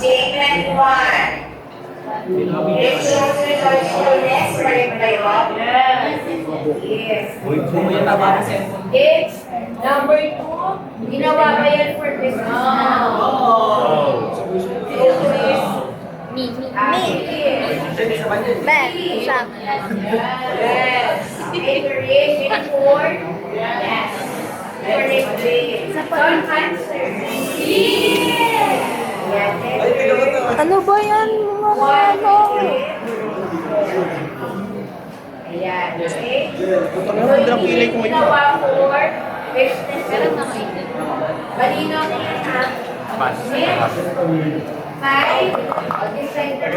Statement 1. It shows resourcefulness for employer. Yes. It's number 2. Ginawa ba yan for business na? Me. Yes. Ben, isa. Yes. Iteration 4. Yes. For employees. Some answer. Yes. Ano ba yan? Mga ano? Ayan, okay? So, hindi ginawa for business. Meron na kayo. Malinaw na yan, ha? Next. 5. Design the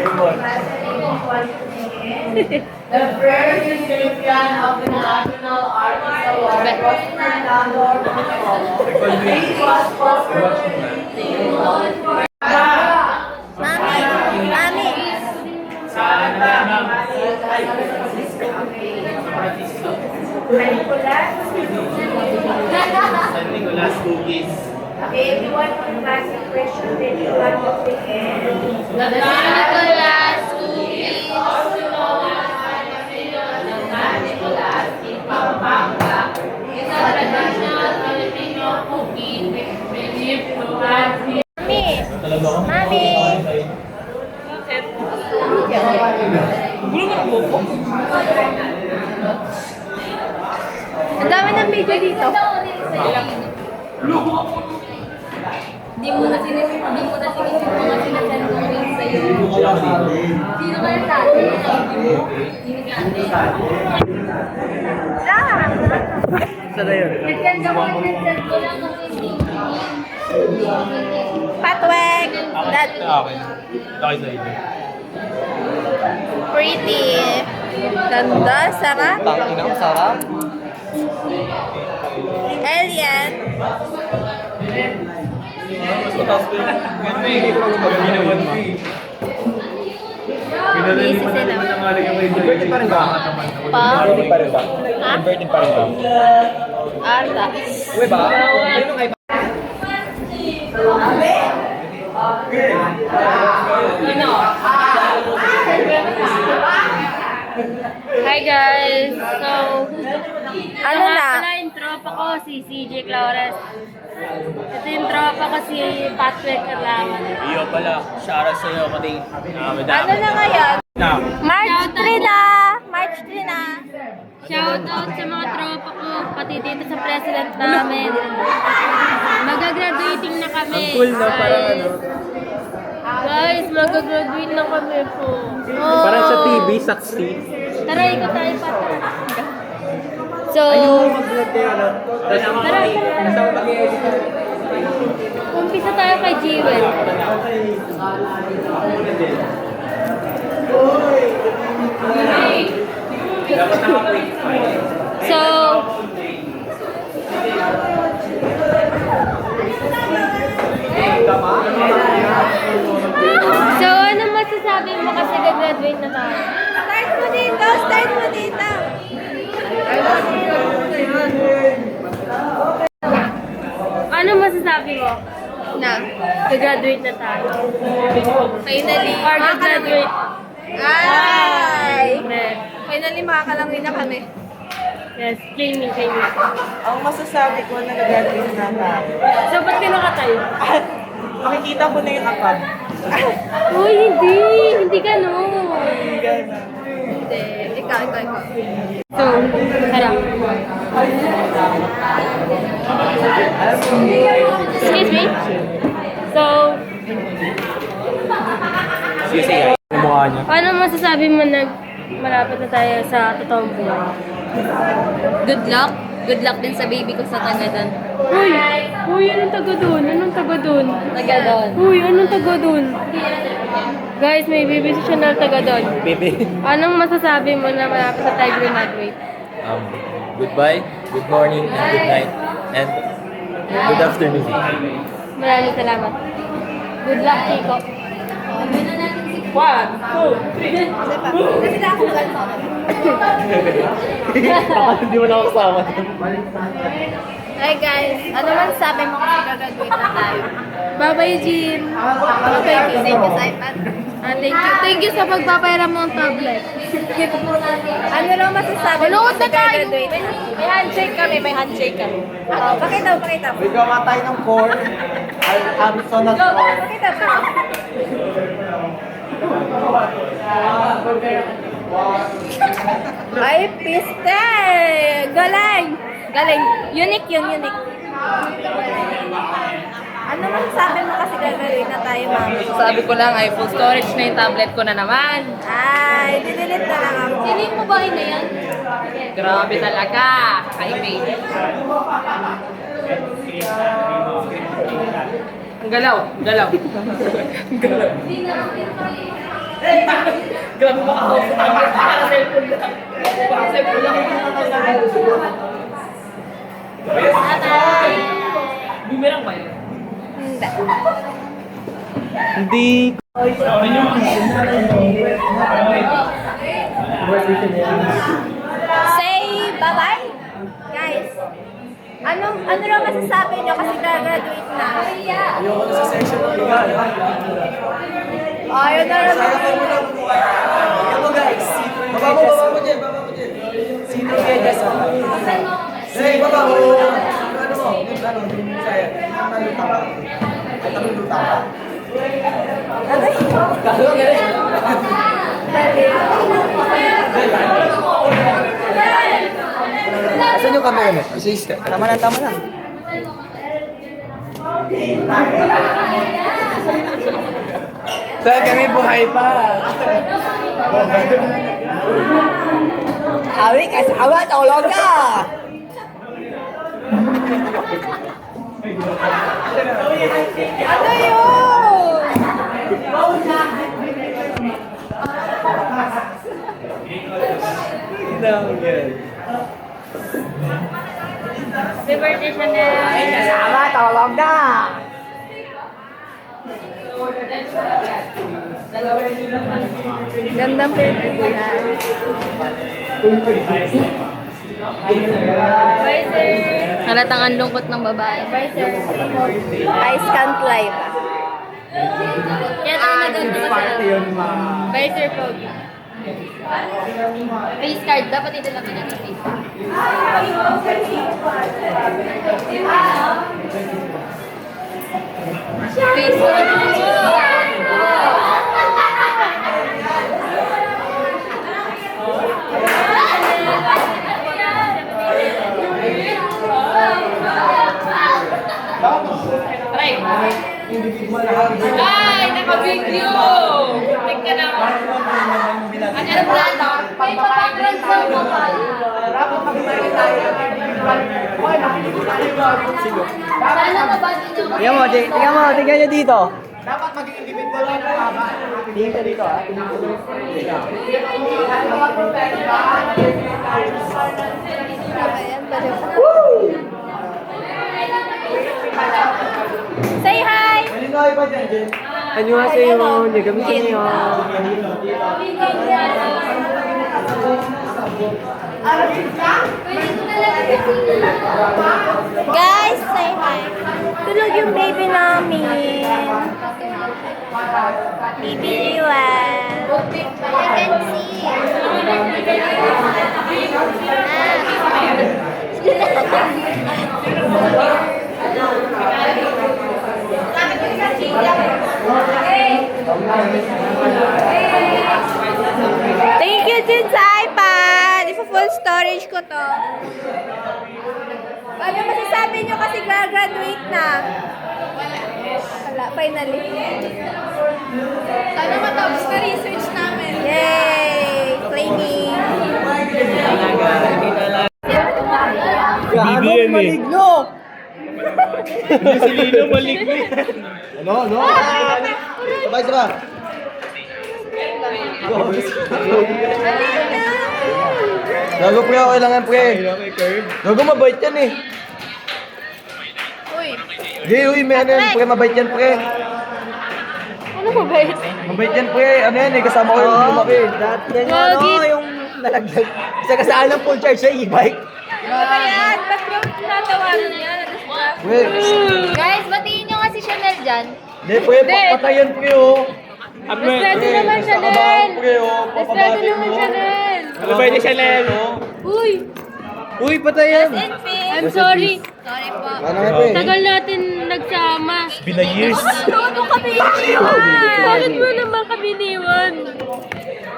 The first description of the National Artist Award was Fernando It was Mami. San Nicolas Cookies. Okay, everyone will ask a question, then you want to begin. Nicolas Cookies. Mami. Ang dami ng video dito. Di mo na sinisip mga sinasend ko rin sa'yo. Sino ba yung tatay? Sino ka ate? Saan na yun? Nag-send ako lang kasi Patweg! That Okay. Okay sa inyo. pretty. Ganda, sarap. Tangin ang sarap. Alien. Mas mataas ko yun. Ganda eh. Ginawan mo eh. Busy sila. Birthday pa rin ba? Pa? Birthday pa rin ba? Ha? Birthday pa rin ba? Arta. Uy ba? Sino kayo? Hi guys! So, Ano na? pala yung tropa ko, si CJ Claures. Ito yung tropa ko, si Patrick Carlawan. Iyo pala. Shoutout sa'yo, Kading. Ano na ngayon? Na. March 3 na! March 3 na! Shoutout sa mga tropa ko, pati dito sa president namin. Mag-graduating na kami. Ang cool na parang ano. Guys, mag-graduate na kami po. Oh. Parang sa TV, saksi. Tara, ikot tayo pa. So, Mag-vlog kayo, ano? tara. Umpisa tayo kay Jewel. So, ano masasabi mo kasi gagraduate na tayo? Start mo dito! Start mo dito! Ano masasabi mo? Na. Gagraduate na tayo. Finally. Or gagraduate. Ay! Amen. Finally, makakalangin na kami. Yes, claiming. Ang masasabi ko, nag-graduate na tayo. So, ba't ka nakatayo? Makikita ko na yung account. Uy, hindi. Hindi ganun. Gano'n. Hindi. Ikaw. So, harap. Excuse me? So, Sige. Ang mukha niya. paano masasabi mo na malapit na tayo sa totoong buhay? Good luck. Good luck din sa baby ko sa Tagadan. Uy, anong taga doon? Anong taga doon? Tagadan. Uy, anong taga doon? Guys, may baby siya na taga doon. Baby. Anong masasabi mo na malapit na tayo graduate? Goodbye, good morning, and good night, and good afternoon. Maraming salamat. Good luck, Chico. Kasi na ako mag-alpha. Baka hindi mo na ako kasama. Hi guys, ano man sabi mo kasi gagraduate na tayo? Bye-bye, Jim. Bye-bye, Kim. Thank you sa iPad. Thank you. Thank you sa pagpapayaram ng tablet. Ano raw masasabi mo Manood sa na tayo. graduate? May handshake kami, may handshake kami. Pakita mo. Ikaw matay ng 4. Amazon na 4. Pakita mo. Ay, piste! Galing! Galing. Unique yun, unique. Ano masasabi mo kasi gagawin na tayo, ma'am? Sabi ko lang ay full storage na yung tablet ko na naman. Ay, didelete na lang ako. Siling mo ba na yan? Grabe talaga. Kaibigan. Ang galaw. Ang galaw. Grabe ba ako sa tablet? Para cellphone lang. Para cellphone lang. Bumerang ba yun? Hindi. Say bye-bye, guys. Ano raw masasabi nyo kasi graduate na? Ayoko na sa section ng lugar. Ayaw na raw. Ano guys? Baba mo dyan. Sino kaya sa Hey, baba mo. Ano mo? Ano? Saya. Taluta ba? Ay, taluta ba? Kalo galing. Asan yung camera mo? Tama na. Saan kami buhay pa? Awi, kasama, tulog ka! Ano yun? Happy birthday, Chanel! Kasama, tulog ka! Gandang pwede ko yan. Bye, sir! Halatang ang lungkot ng babae. Bye, sir! I can't live. Kaya tayo naganda ka sa... Bye, sir Pogi. Face card. Dapat ito lang ng face card. Face card. Ay! Ay! Naka-video! Tek ka lang. Ang alam na, may pa-background sa mukha. Sana mabati niyo. Tingnan nyo dito. Dapat maging individual lang ang haba. Tingin ka dito, ha? Say hi! 안녕하세요. 네, 감사해요. Guys, say hi. Tulog yung baby namin. Baby Liwan. I can see. Thank you din sa iPad. Ipa-full storage ko to. Ano masasabi nyo kasi graduate na? Wala, finally. Sana matapos na research namin. Yay! Claiming. BBM maligno! Hindi si Lino maligno. Ano? Sabay. Gago pre, okay lang yan pre. Gago mabait yan eh. Uy, may ano yan pre, mabait yan pre. Ano mo ba yun? Mabait yan pre, ano yan eh, kasama ko yung lumaki. Yan yung ano, yung nalaglag. Isa kasaan ng full charge sa e-bike. Ano ba yan? Ba't yung natawanan yan? Pre, Guys, batiin nyo nga si Chanel dyan. dyan? Hindi, pre, papatayan pre, oh. Respeto naman, Chanel! Nakabahan, pre, oh. Respeto Papabatin naman, mo. Chanel! Ano ba ni Chanel? Uy! Uy, patayan! In peace. I'm sorry. Sorry po. Ano nga, pre? Tagal natin nagsama. Been a years. Ano kami iniwan? Bakit mo naman kami niwan?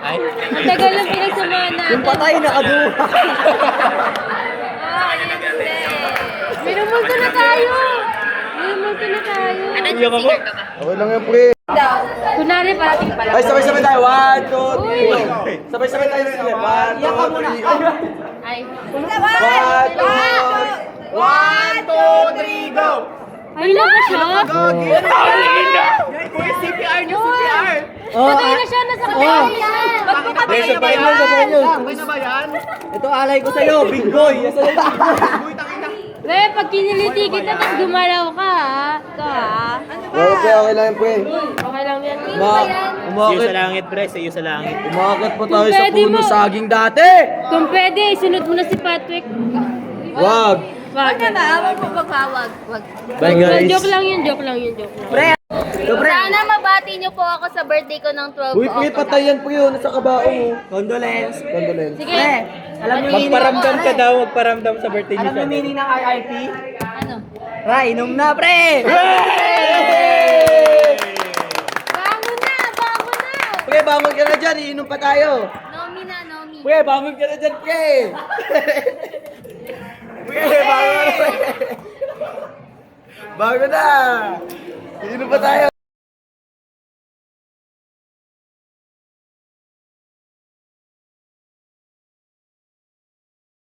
Ay, Ang tagal lang pinagsamahan natin. Yung patay na kabuha. Minumulto na tayo! Minumulto na tayo! iyak ako. Okay lang yan, pre. Kunwari parating pala. Ay, sabay-sabay tayo. 1, 2, 3, go. Sabay-sabay tayo sa 1, 2, 3, go. Ay. 1, 2, 3, go! Ay, naka-shot? CPR niyo, CPR! Patay na siya, nasa kapatid yan! Sabay na ba yan? Sabay na ba yan? Ito alay ko sa'yo, big boy. Pre, pag kiniliti kita, tapos gumalaw ka, ha? Ito, ha? Okay lang yan, pre. Okay lang yan. See you Umakit. sa langit, pre. See you sa langit. Umakit pa tayo Kung sa pwede puno mo. saging dati. Kung pwede, isunod mo na si Patrick. Wag. Wag. Huwag mo magpawag. Wag. Bye, guys. Joke lang yun, joke lang yun, joke lang. Sana mabati niyo po ako sa birthday ko ng 12 Uy, pre, patayan po yun. Nasa kabao mo. Condolence. Condolence. Sige. Alam niyo Magparamdam ka daw, magparamdam sa birthday ni Alam niyo Chanel. meaning ng RIP? Ano? Ra, inom na, pre! Bangon na! Bangon na! Pre, bangon ka na dyan. Iinom pa tayo. Nomi na, Nomi. Pre, bangon ka na dyan, pre. Pre, bangon na. Bangon na. Iinom pa tayo.